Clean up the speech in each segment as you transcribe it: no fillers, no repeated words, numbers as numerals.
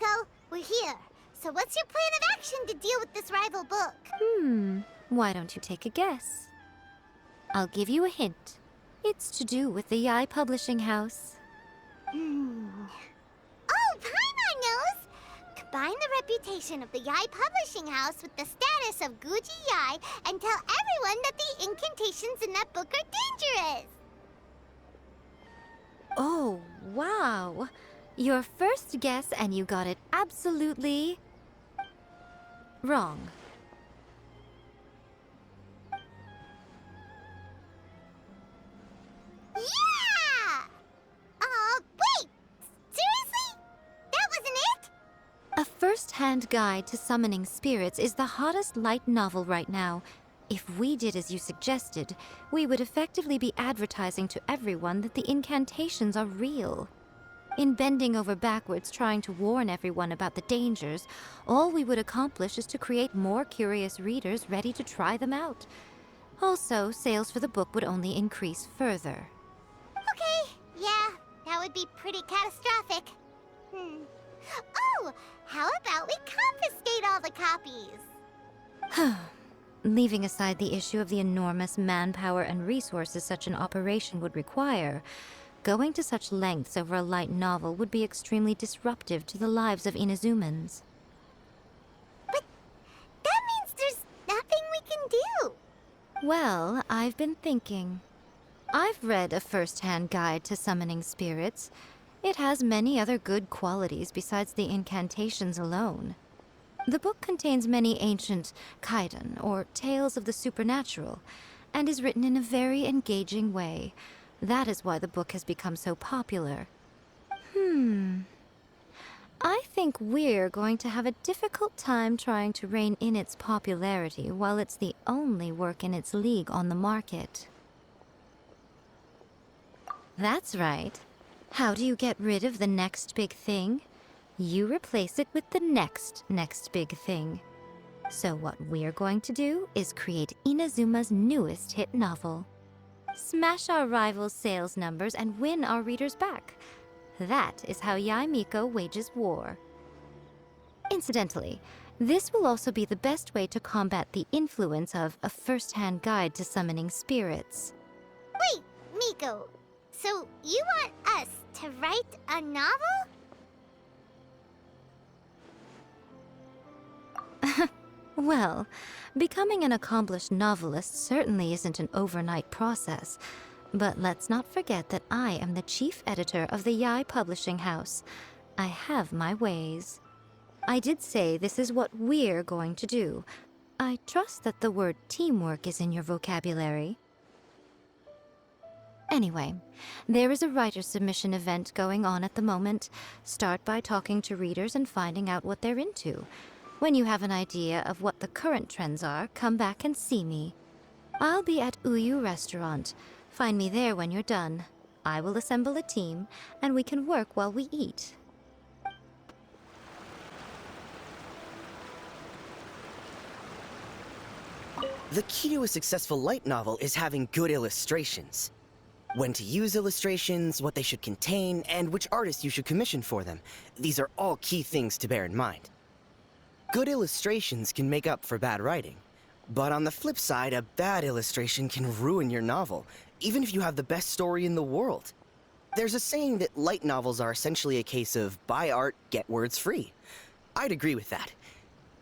Miko. We're here. So what's your plan of action to deal with this rival book? Why don't you take a guess? I'll give you a hint. It's to do with the Yai Publishing House. Oh, Paimon knows! Combine the reputation of the Yai Publishing House with the status of Guji Yai and tell everyone that the incantations in that book are dangerous! Oh, wow. Your first guess and you got it absolutely wrong. Yeah! Wait! Seriously? That wasn't it? A first-hand guide to summoning spirits is the hottest light novel right now. If we did as you suggested, we would effectively be advertising to everyone that the incantations are real. In bending over backwards trying to warn everyone about the dangers, all we would accomplish is to create more curious readers ready to try them out. Also, sales for the book would only increase further. Okay, yeah, that would be pretty catastrophic. Oh, how about we confiscate all the copies? Leaving aside the issue of the enormous manpower and resources such an operation would require, going to such lengths over a light novel would be extremely disruptive to the lives of Inazumans. But that means there's nothing we can do. Well, I've been thinking. I've read a first-hand guide to summoning spirits. It has many other good qualities besides the incantations alone. The book contains many ancient kaidan, or tales of the supernatural, and is written in a very engaging way. That is why the book has become so popular. I think we're going to have a difficult time trying to rein in its popularity while it's the only work in its league on the market. That's right. How do you get rid of the next big thing? You replace it with the next big thing. So what we're going to do is create Inazuma's newest hit novel. Smash our rivals' sales numbers and win our readers back. That is how Yai Miko wages war. Incidentally, this will also be the best way to combat the influence of a first-hand guide to summoning spirits. Wait, Miko, so you want us to write a novel? Well, becoming an accomplished novelist certainly isn't an overnight process. But let's not forget that I am the chief editor of the Yai Publishing House. I have my ways. I did say this is what we're going to do. I trust that the word teamwork is in your vocabulary. Anyway, there is a writer submission event going on at the moment. Start by talking to readers and finding out what they're into. When you have an idea of what the current trends are, come back and see me. I'll be at Uyu Restaurant. Find me there when you're done. I will assemble a team, and we can work while we eat. The key to a successful light novel is having good illustrations. When to use illustrations, what they should contain, and which artist you should commission for them. These are all key things to bear in mind. Good illustrations can make up for bad writing. But on the flip side, a bad illustration can ruin your novel, even if you have the best story in the world. There's a saying that light novels are essentially a case of buy art, get words free. I'd agree with that.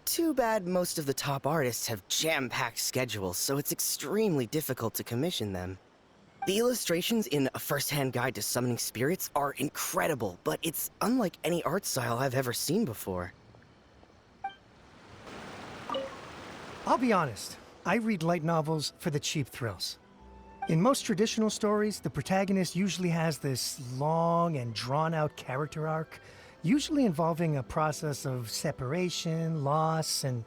Too bad most of the top artists have jam-packed schedules, so it's extremely difficult to commission them. The illustrations in A First-Hand Guide to Summoning Spirits are incredible, but it's unlike any art style I've ever seen before. I'll be honest, I read light novels for the cheap thrills. In most traditional stories, the protagonist usually has this long and drawn-out character arc, usually involving a process of separation, loss, and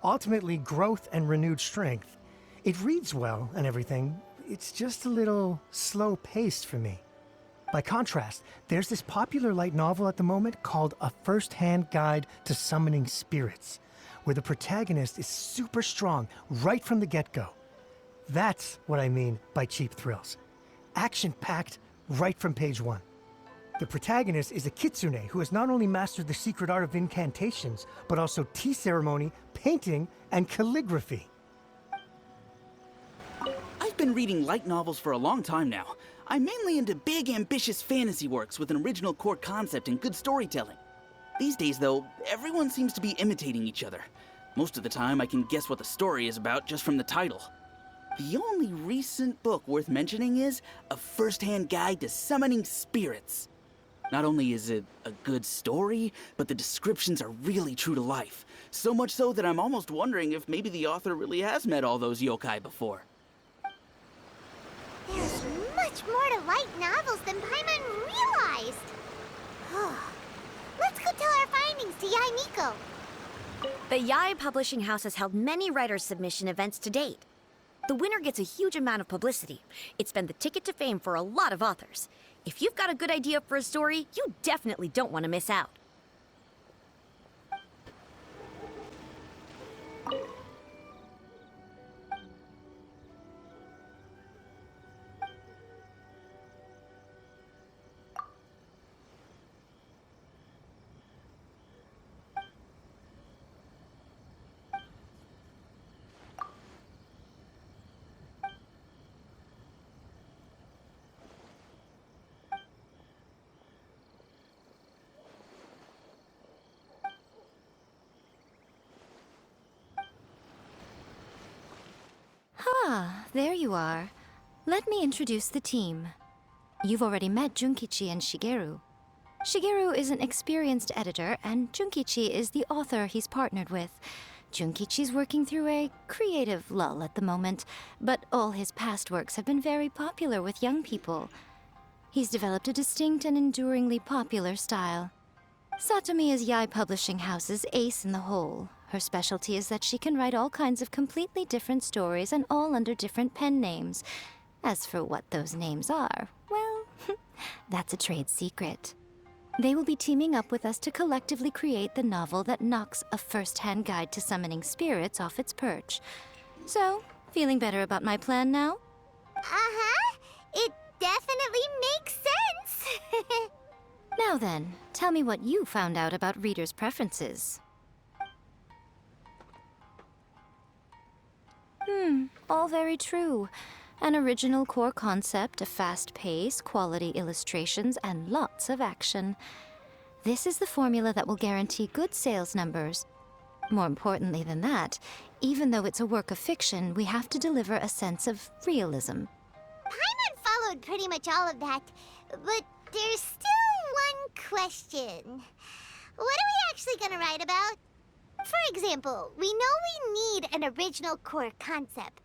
ultimately growth and renewed strength. It reads well and everything, it's just a little slow-paced for me. By contrast, there's this popular light novel at the moment called A First-Hand Guide to Summoning Spirits, where the protagonist is super strong right from the get-go. That's what I mean by cheap thrills. Action-packed right from page one. The protagonist is a kitsune who has not only mastered the secret art of incantations, but also tea ceremony, painting, and calligraphy. I've been reading light novels for a long time now. I'm mainly into big, ambitious fantasy works with an original core concept and good storytelling. These days, though, everyone seems to be imitating each other. Most of the time, I can guess what the story is about just from the title. The only recent book worth mentioning is A First-Hand Guide to Summoning Spirits. Not only is it a good story, but the descriptions are really true to life. So much so that I'm almost wondering if maybe the author really has met all those yokai before. There's much more to light novels than Paimon realized. Let's go tell our findings to Yai Miko. The Yai Publishing House has held many writers' submission events to date. The winner gets a huge amount of publicity. It's been the ticket to fame for a lot of authors. If you've got a good idea for a story, you definitely don't want to miss out. Ah, there you are. Let me introduce the team. You've already met Junkichi and Shigeru. Shigeru is an experienced editor, and Junkichi is the author he's partnered with. Junkichi's working through a creative lull at the moment, but all his past works have been very popular with young people. He's developed a distinct and enduringly popular style. Satomi is Yai Publishing House's ace in the hole. Her specialty is that she can write all kinds of completely different stories and all under different pen names. As for what those names are, well, that's a trade secret. They will be teaming up with us to collectively create the novel that knocks A First-Hand Guide to Summoning Spirits off its perch. So, feeling better about my plan now? Uh-huh. It definitely makes sense. Now then, tell me what you found out about readers' preferences. All very true. An original core concept, a fast pace, quality illustrations, and lots of action. This is the formula that will guarantee good sales numbers. More importantly than that, even though it's a work of fiction, we have to deliver a sense of realism. Paimon followed pretty much all of that, but there's still one question. What are we actually gonna write about? For example, we know we need an original core concept,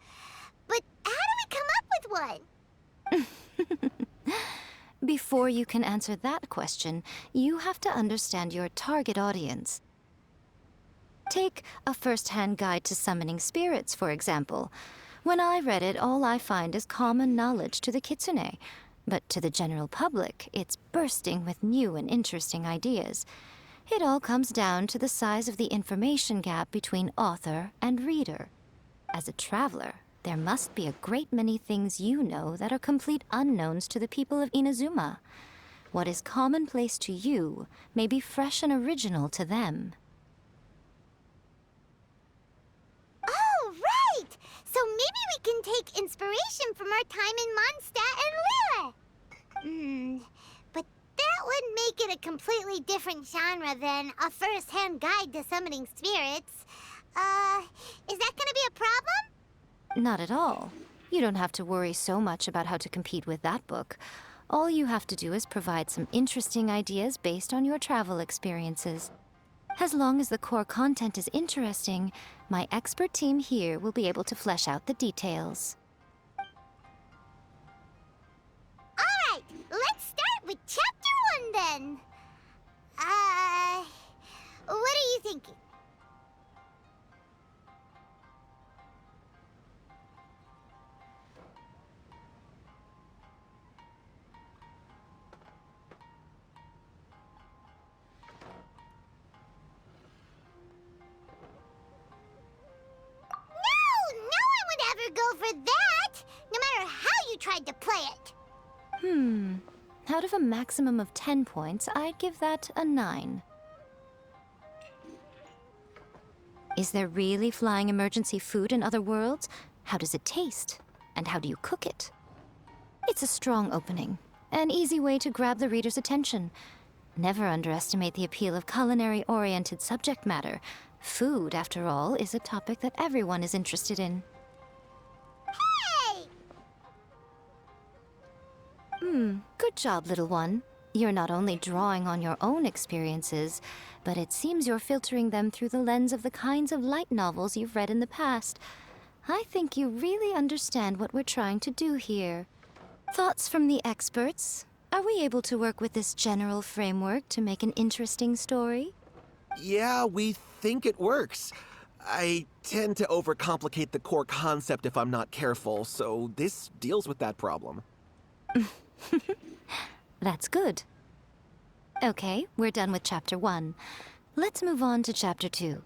but how do we come up with one? Before you can answer that question, you have to understand your target audience. Take A First-Hand Guide to Summoning Spirits, for example. When I read it, all I find is common knowledge to the kitsune. But to the general public, it's bursting with new and interesting ideas. It all comes down to the size of the information gap between author and reader. As a traveler, there must be a great many things you know that are complete unknowns to the people of Inazuma. What is commonplace to you may be fresh and original to them. Oh, right! So maybe we can take inspiration from our time in Mondstadt and Lille. But that would make it a completely different genre than A First-Hand Guide to Summoning Spirits. Is that gonna be a problem? Not at all. You don't have to worry so much about how to compete with that book. All you have to do is provide some interesting ideas based on your travel experiences. As long as the core content is interesting, my expert team here will be able to flesh out the details. Alright, let's start with Chapter 1 then. What are you thinking? Go for that, no matter how you tried to play it. Out of a maximum of 10 points, I'd give that a 9. Is there really flying emergency food in other worlds? How does it taste? And how do you cook it? It's a strong opening, an easy way to grab the reader's attention. Never underestimate the appeal of culinary-oriented subject matter. Food, after all, is a topic that everyone is interested in. Hey! Good job, little one. You're not only drawing on your own experiences, but it seems you're filtering them through the lens of the kinds of light novels you've read in the past. I think you really understand what we're trying to do here. Thoughts from the experts? Are we able to work with this general framework to make an interesting story? Yeah, we think it works. I tend to overcomplicate the core concept if I'm not careful, so this deals with that problem. That's good. Okay, we're done with Chapter 1. Let's move on to Chapter 2.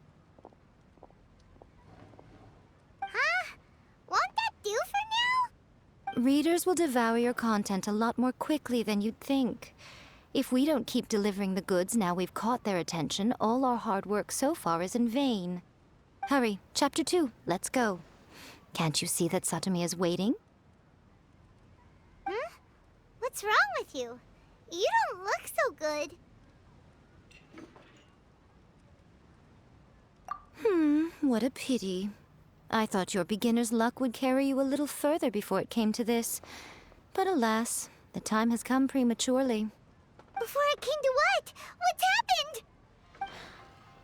Huh? Won't that do for now? Readers will devour your content a lot more quickly than you'd think. If we don't keep delivering the goods now we've caught their attention, all our hard work so far is in vain. Hurry, Chapter 2, let's go. Can't you see that Satomi is waiting? Huh? What's wrong with you? You don't look so good. What a pity. I thought your beginner's luck would carry you a little further before it came to this. But alas, the time has come prematurely. Before it came to what? What's happened?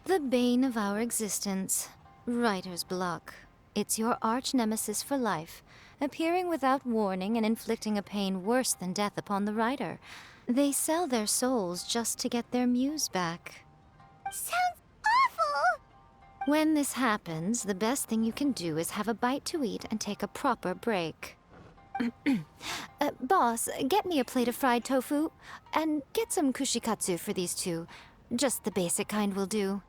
The bane of our existence. Writer's block. It's your arch-nemesis for life, appearing without warning and inflicting a pain worse than death upon the writer. They sell their souls just to get their muse back. Sounds awful! When this happens, the best thing you can do is have a bite to eat and take a proper break. Boss, get me a plate of fried tofu, and get some kushikatsu for these two. Just the basic kind will do.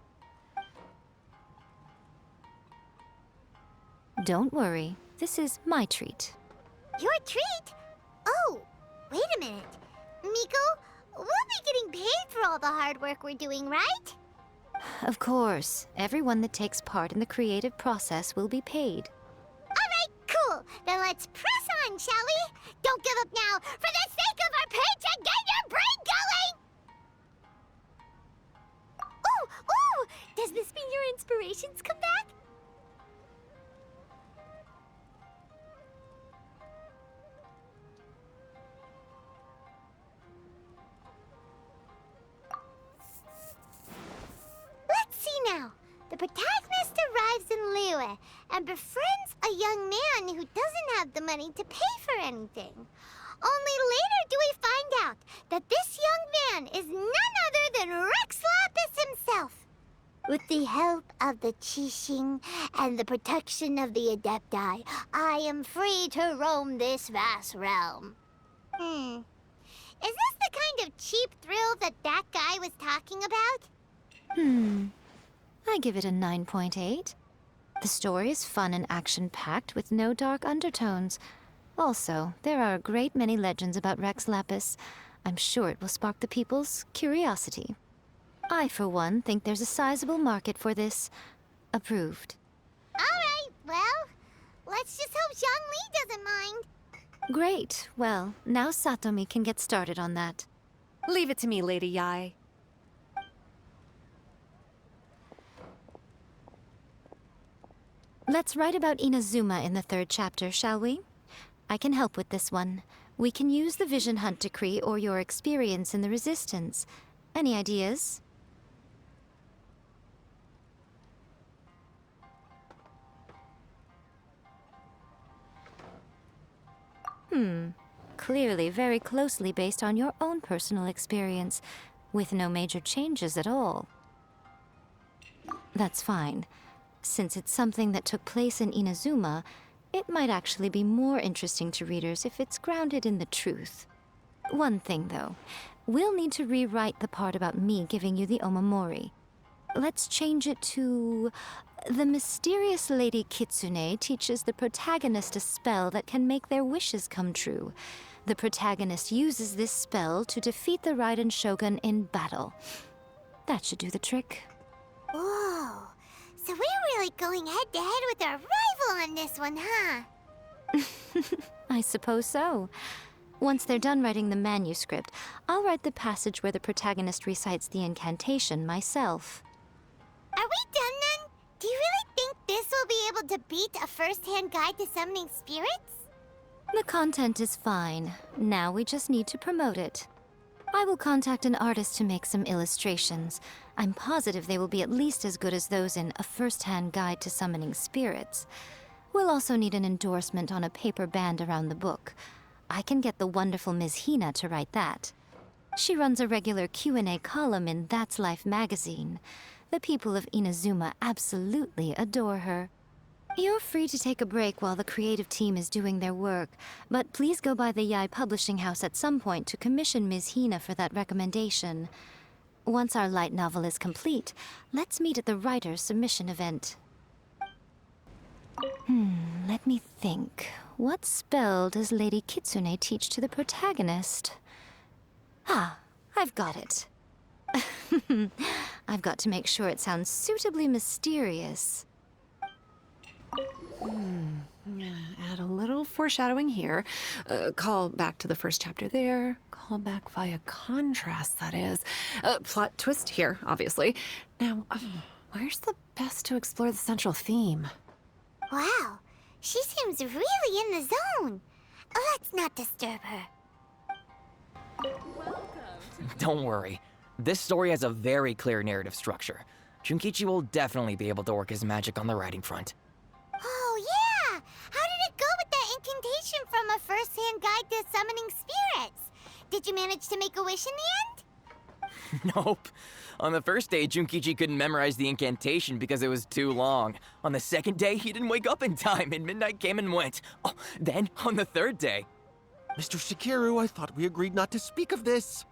Don't worry, this is my treat. Your treat? Oh, wait a minute. Miko, we'll be getting paid for all the hard work we're doing, right? Of course, everyone that takes part in the creative process will be paid. Alright, cool. Then let's press on, shall we? Don't give up now. For the sake of our paycheck, get your brain going! Ooh, ooh! Does this mean your inspirations come back? Let's see now. The protagonist arrives in Liyue and befriends a young man who doesn't have the money to pay for anything. Only later do we find out that this young man is none other than Rex Lapis himself. With the help of the Qixing and the protection of the Adepti, I am free to roam this vast realm. Is this the kind of cheap thrill that guy was talking about? I give it a 9.8. The story is fun and action-packed with no dark undertones. Also, there are a great many legends about Rex Lapis. I'm sure it will spark the people's curiosity. I, for one, think there's a sizable market for this. Approved. Alright, well, let's just hope Zhongli doesn't mind. Great. Well, now Satomi can get started on that. Leave it to me, Lady Yai. Let's write about Inazuma in the 3rd chapter, shall we? I can help with this one. We can use the Vision Hunt decree or your experience in the Resistance. Any ideas? Clearly very closely based on your own personal experience, with no major changes at all. That's fine. Since it's something that took place in Inazuma, it might actually be more interesting to readers if it's grounded in the truth. One thing, though. We'll need to rewrite the part about me giving you the Omamori. Let's change it to... The mysterious Lady Kitsune teaches the protagonist a spell that can make their wishes come true. The protagonist uses this spell to defeat the Raiden Shogun in battle. That should do the trick. Whoa. So we're really going head-to-head with our rival on this one, huh? I suppose so. Once they're done writing the manuscript, I'll write the passage where the protagonist recites the incantation myself. Are we done then? Do you really think this will be able to beat a first-hand guide to summoning spirits? The content is fine. Now we just need to promote it. I will contact an artist to make some illustrations. I'm positive they will be at least as good as those in A First-Hand Guide to Summoning Spirits. We'll also need an endorsement on a paper band around the book. I can get the wonderful Ms. Hina to write that. She runs a regular Q&A column in That's Life magazine. The people of Inazuma absolutely adore her. You're free to take a break while the creative team is doing their work, but please go by the Yai Publishing House at some point to commission Ms. Hina for that recommendation. Once our light novel is complete, let's meet at the writer's submission event. Let me think. What spell does Lady Kitsune teach to the protagonist? Ah, I've got it. I've got to make sure it sounds suitably mysterious. Add a little foreshadowing here. Call back to the first chapter there. Call back via contrast, that is. Plot twist here, obviously. Now, where's the best to explore the central theme? Wow, she seems really in the zone. Let's not disturb her. Don't worry. This story has a very clear narrative structure. Junkichi will definitely be able to work his magic on the writing front. Oh, yeah! How did it go with that incantation from A First-Hand Guide to Summoning Spirits? Did you manage to make a wish in the end? Nope. On the first day, Junkichi couldn't memorize the incantation because it was too long. On the second day, he didn't wake up in time, and midnight came and went. Oh, then, on the third day... Mr. Shikiru, I thought we agreed not to speak of this.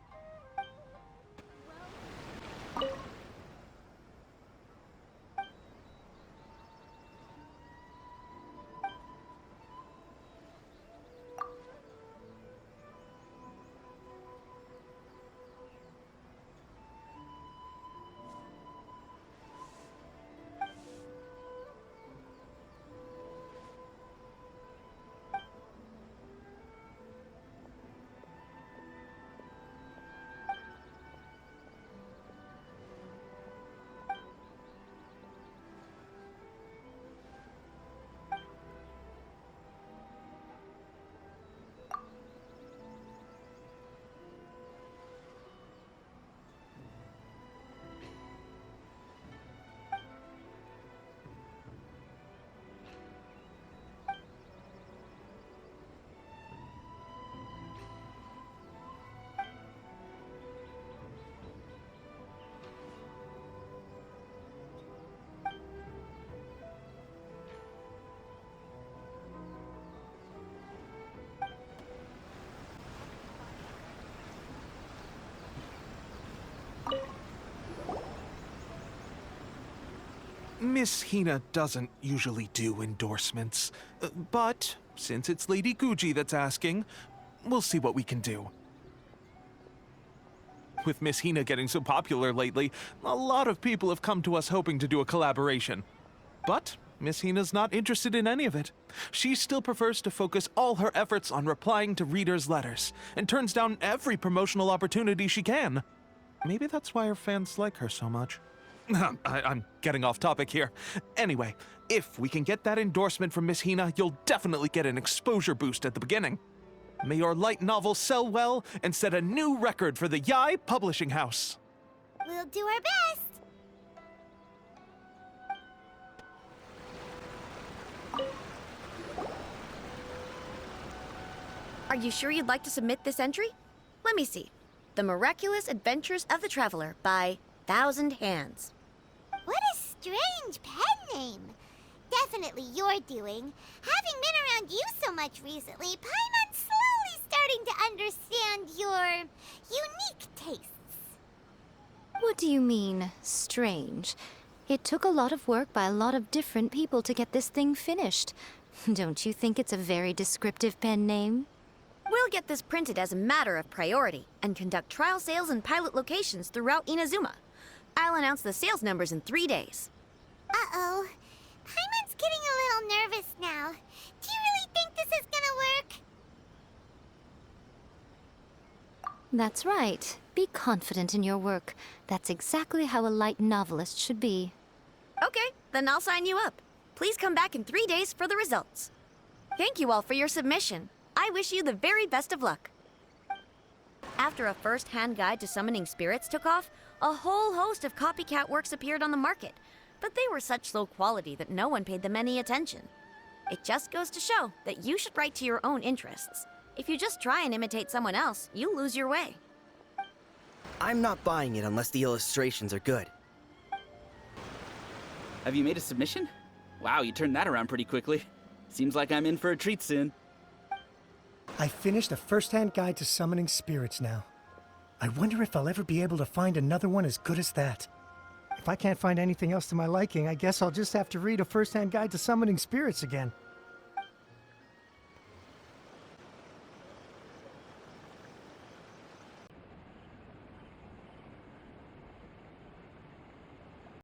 Miss Hina doesn't usually do endorsements, but since it's Lady Guji that's asking, we'll see what we can do. With Miss Hina getting so popular lately, a lot of people have come to us hoping to do a collaboration. But Miss Hina's not interested in any of it. She still prefers to focus all her efforts on replying to readers' letters, and turns down every promotional opportunity she can. Maybe that's why her fans like her so much. I'm getting off topic here. Anyway, if we can get that endorsement from Miss Hina, you'll definitely get an exposure boost at the beginning. May your light novel sell well and set a new record for the Yai Publishing House. We'll do our best. Are you sure you'd like to submit this entry? Let me see. The Miraculous Adventures of the Traveler by Thousand Hands. What a strange pen name. Definitely your doing. Having been around you so much recently, Paimon's slowly starting to understand your unique tastes. What do you mean, strange? It took a lot of work by a lot of different people to get this thing finished. Don't you think it's a very descriptive pen name? We'll get this printed as a matter of priority and conduct trial sales in pilot locations throughout Inazuma. I'll announce the sales numbers in 3 days. Uh-oh. Paimon's getting a little nervous now. Do you really think this is gonna work? That's right. Be confident in your work. That's exactly how a light novelist should be. Okay, then I'll sign you up. Please come back in 3 days for the results. Thank you all for your submission. I wish you the very best of luck. After a first-hand guide to summoning spirits took off, a whole host of copycat works appeared on the market, but they were such low quality that no one paid them any attention. It just goes to show that you should write to your own interests. If you just try and imitate someone else, you'll lose your way. I'm not buying it unless the illustrations are good. Have you made a submission? Wow, you turned that around pretty quickly. Seems like I'm in for a treat soon. I finished a first-hand guide to summoning spirits now. I wonder if I'll ever be able to find another one as good as that. If I can't find anything else to my liking, I guess I'll just have to read a first-hand guide to summoning spirits again.